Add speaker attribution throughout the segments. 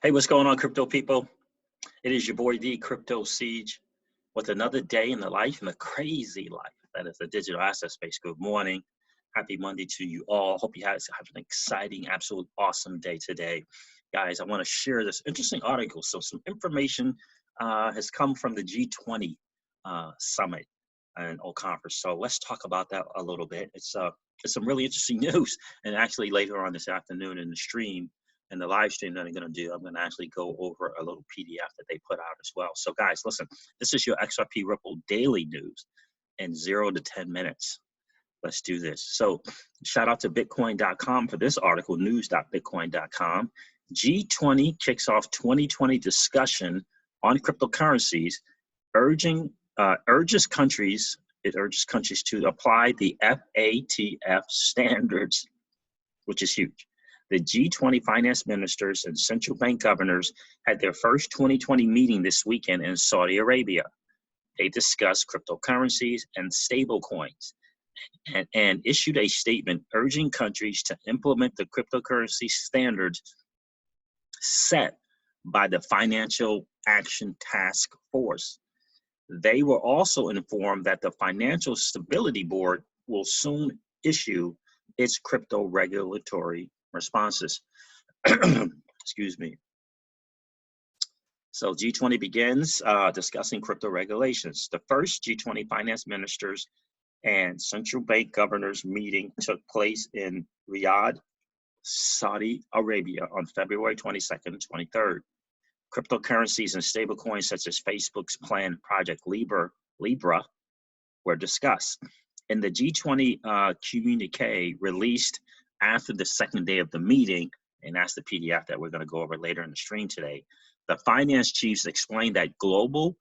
Speaker 1: Hey, what's going on, crypto people? It is your boy, the Crypto Siege, with another day in the life, in the crazy life that is the digital asset space. Good morning. Happy Monday to you all. Hope you guys have an exciting, absolute awesome day today. Guys, I want to share this interesting article. So some information has come from the G20 summit and conference. So let's talk about that a little bit. It's some really interesting news. And actually later on this afternoon in the stream, and the live stream that I'm going to do, I'm going to actually go over a little PDF that they put out as well. So guys, listen, this is your XRP Ripple daily news in 0 to 10 minutes. Let's do this. So shout out to Bitcoin.com for this article, news.bitcoin.com. G20 kicks off 2020 discussion on cryptocurrencies, urges countries to apply the FATF standards, which is huge. The G20 finance ministers and central bank governors had their first 2020 meeting this weekend in Saudi Arabia. They discussed cryptocurrencies and stablecoins and issued a statement urging countries to implement the cryptocurrency standards set by the Financial Action Task Force. They were also informed that the Financial Stability Board will soon issue its crypto regulatory responses. Excuse me. So G20 begins discussing crypto regulations. The first G20 finance ministers and central bank governors meeting took place in Riyadh, Saudi Arabia on February 22nd and 23rd. Cryptocurrencies and stablecoins such as Facebook's planned Project Libra were discussed. In the G20 communique released after the second day of the meeting, and that's the PDF that we're going to go over later in the stream today, the finance chiefs explained that global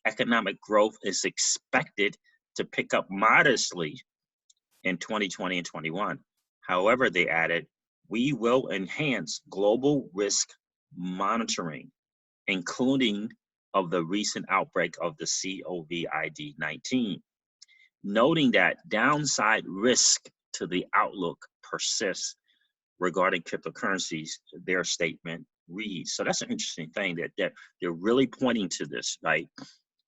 Speaker 1: economic growth is expected to pick up modestly in 2020 and 21. However, they added, we will enhance global risk monitoring, including of the recent outbreak of the COVID-19, noting that downside risk to the outlook persists regarding cryptocurrencies, their statement reads. So that's an interesting thing that they're really pointing to this, right?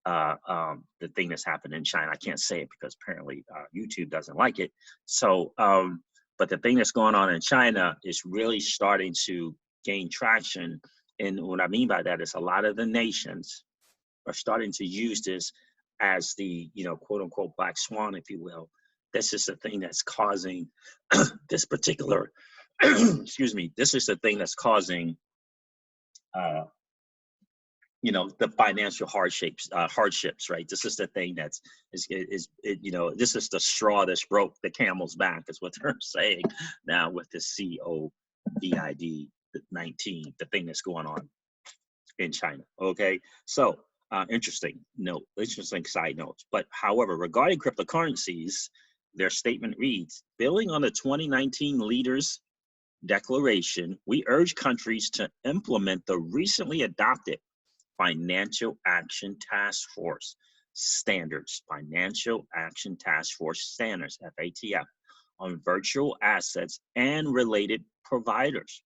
Speaker 1: The thing that's happened in China. I can't say it because apparently YouTube doesn't like it. So, but the thing that's going on in China is really starting to gain traction. And what I mean by that is a lot of the nations are starting to use this as the, quote unquote, black swan, if you will. This is the thing that's causing this particular, excuse me, this is the thing that's causing, the financial hardships, right? This is the thing this is the straw that's broke the camel's back, is what they're saying now with the COVID-19, the thing that's going on in China. Okay, so interesting side notes. But however, regarding cryptocurrencies, their statement reads, building on the 2019 leaders' declaration, we urge countries to implement the recently adopted Financial Action Task Force standards, Financial Action Task Force standards, FATF, on virtual assets and related providers.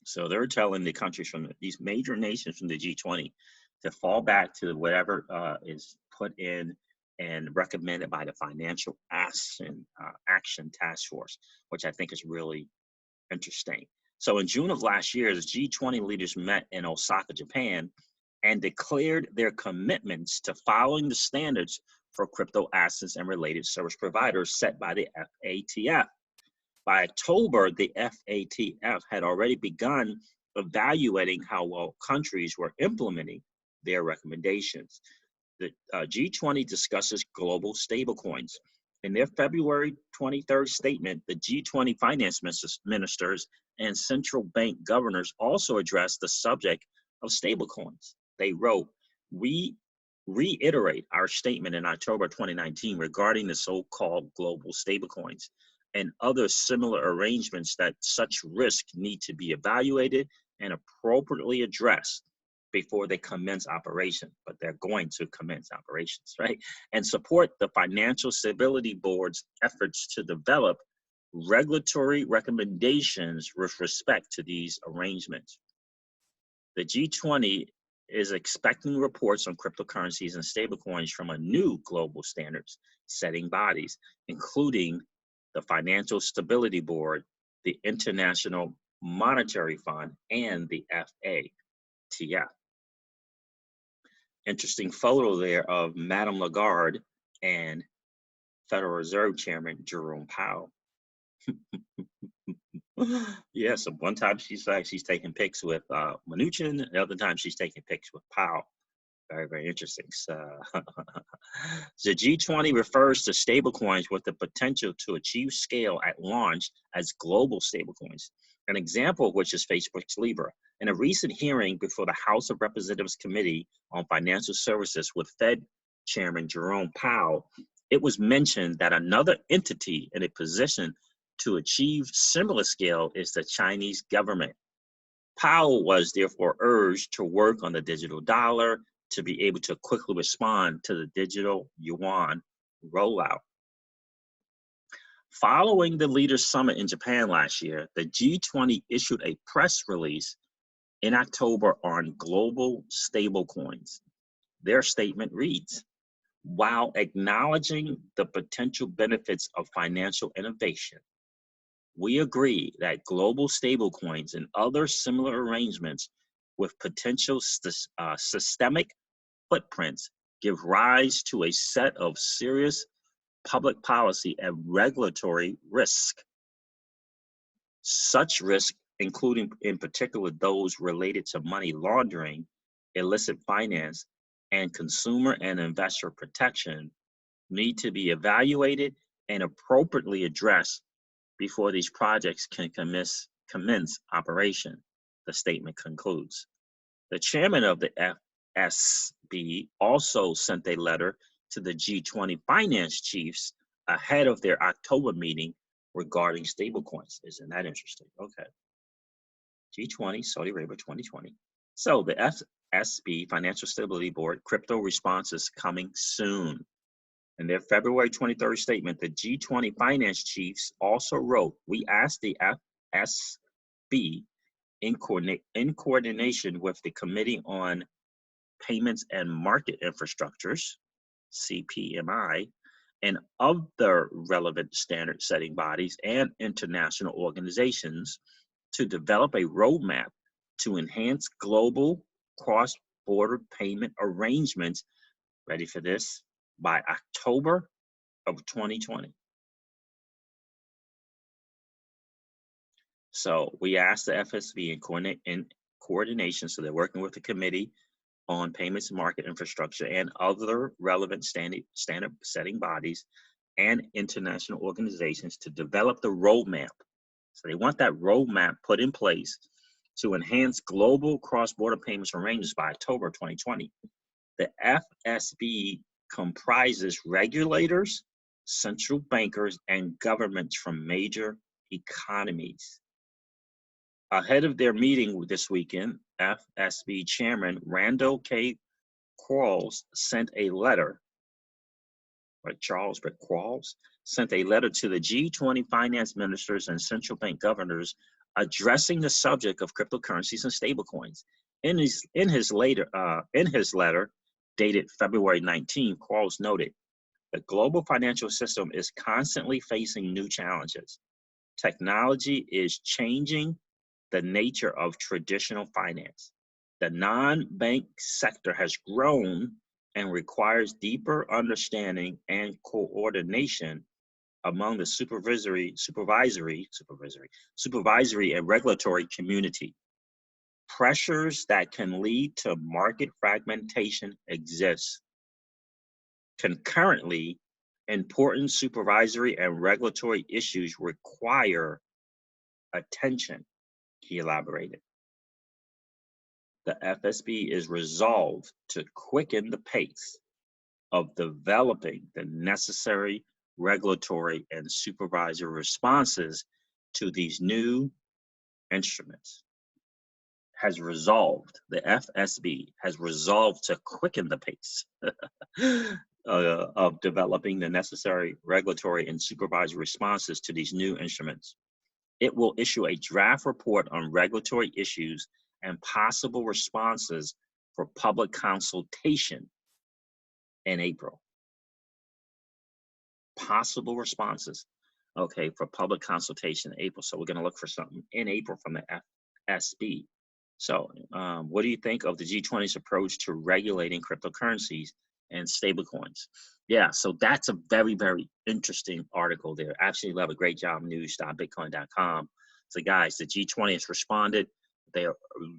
Speaker 1: So they're telling the countries from these major nations from the G20 to fall back to whatever is put in and recommended by the Financial Action Task Force, which I think is really interesting. So in June of last year, the G20 leaders met in Osaka, Japan, and declared their commitments to following the standards for crypto assets and related service providers set by the FATF. By October, the FATF had already begun evaluating how well countries were implementing their recommendations. The G20 discusses global stablecoins. In their February 23rd statement, the G20 finance ministers and central bank governors also addressed the subject of stablecoins. They wrote, we reiterate our statement in October 2019 regarding the so-called global stablecoins and other similar arrangements that such risk need to be evaluated and appropriately addressed before they commence operation, but they're going to commence operations, right? And support the Financial Stability Board's efforts to develop regulatory recommendations with respect to these arrangements. The G20 is expecting reports on cryptocurrencies and stablecoins from a new global standards setting bodies, including the Financial Stability Board, the International Monetary Fund, and the FATF. Interesting photo there of Madame Lagarde and Federal Reserve Chairman Jerome Powell. Yeah, so one time she's taking pics with Mnuchin, the other time she's taking pics with Powell. Very, very interesting. So, the G20 refers to stablecoins with the potential to achieve scale at launch as global stablecoins, an example of which is Facebook's Libra. In a recent hearing before the House of Representatives Committee on Financial Services with Fed Chairman Jerome Powell, it was mentioned that another entity in a position to achieve similar scale is the Chinese government. Powell was therefore urged to work on the digital dollar to be able to quickly respond to the digital yuan rollout. Following the Leaders Summit in Japan last year, the G20 issued a press release in October on global stablecoins. Their statement reads, while acknowledging the potential benefits of financial innovation, we agree that global stablecoins and other similar arrangements with potential systemic footprints give rise to a set of serious public policy and regulatory risk. Such risk, including in particular those related to money laundering, illicit finance, and consumer and investor protection, need to be evaluated and appropriately addressed before these projects can commence operation, the statement concludes. The chairman of the FSB also sent a letter to the G20 finance chiefs ahead of their October meeting regarding stablecoins. Isn't that interesting? Okay. G20, Saudi Arabia 2020. So the FSB, Financial Stability Board, crypto response is coming soon. In their February 23rd statement, the G20 finance chiefs also wrote, we asked the FSB in coordination with the Committee on Payments and Market Infrastructures, CPMI, and other relevant standard setting bodies and international organizations to develop a roadmap to enhance global cross-border payment arrangements, ready for this, by October of 2020. So we asked the FSB in coordination, so they're working with the Committee on Payments and Market Infrastructure and other relevant standard setting bodies and international organizations to develop the roadmap. So they want that roadmap put in place to enhance global cross-border payments arrangements by October 2020. The FSB comprises regulators, central bankers, and governments from major economies. Ahead of their meeting this weekend, FSB Chairman Randall K. Quarles sent a letter, Quarles sent a letter to the G20 finance ministers and central bank governors addressing the subject of cryptocurrencies and stablecoins. In his letter, dated February 19, Quarles noted, the global financial system is constantly facing new challenges. Technology is changing the nature of traditional finance. The non-bank sector has grown and requires deeper understanding and coordination among the supervisory and regulatory community. Pressures that can lead to market fragmentation exist. Concurrently, important supervisory and regulatory issues require attention, he elaborated. The FSB is resolved to quicken the pace of developing the necessary regulatory and supervisory responses to these new instruments. The FSB has resolved to quicken the pace of developing the necessary regulatory and supervisory responses to these new instruments. It will issue a draft report on regulatory issues and possible responses for public consultation in April. Possible responses, okay, for public consultation in April. So we're going to look for something in April from the FSB. So what do you think of the G20's approach to regulating cryptocurrencies and stablecoins? Yeah, so that's a very, very interesting article there. Absolutely love it. Great job, news.bitcoin.com. So guys, the G20 has responded. They are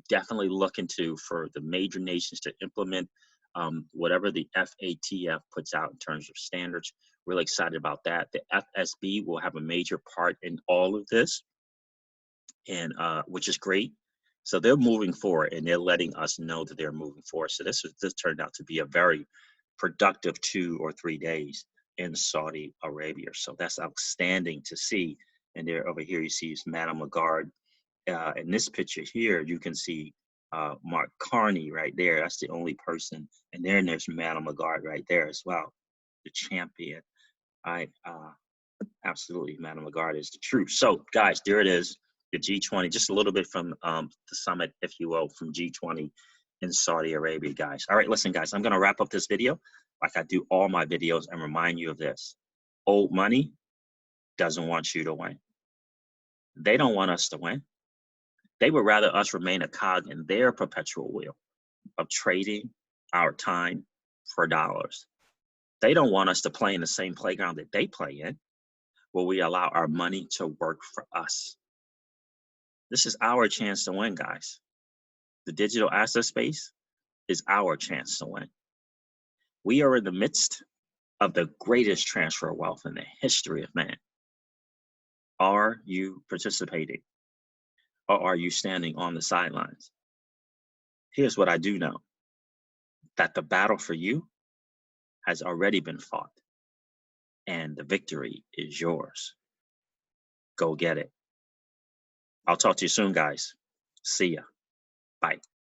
Speaker 1: definitely looking for the major nations to implement whatever the FATF puts out in terms of standards. Really excited about that. The FSB will have a major part in all of this, and which is great. So they're moving forward, and they're letting us know that they're moving forward. So this turned out to be a very productive 2 or 3 days in Saudi Arabia. So that's outstanding to see. And there over here, you see Madame Lagarde. In this picture here, you can see Mark Carney right there. That's the only person. And then there's Madame Lagarde right there as well, the champion. Absolutely, Madame Lagarde is the truth. So guys, there it is, the G20, just a little bit from the summit, if you will, from G20 in Saudi Arabia, guys. All right, listen, guys, I'm going to wrap up this video like I do all my videos and remind you of this. Old money doesn't want you to win. They don't want us to win. They would rather us remain a cog in their perpetual wheel of trading our time for dollars. They don't want us to play in the same playground that they play in, where we allow our money to work for us. This is our chance to win, guys. The digital asset space is our chance to win. We are in the midst of the greatest transfer of wealth in the history of man. Are you participating, or are you standing on the sidelines? Here's what I do know, that the battle for you has already been fought, and the victory is yours. Go get it. I'll talk to you soon, guys. See ya. Bye.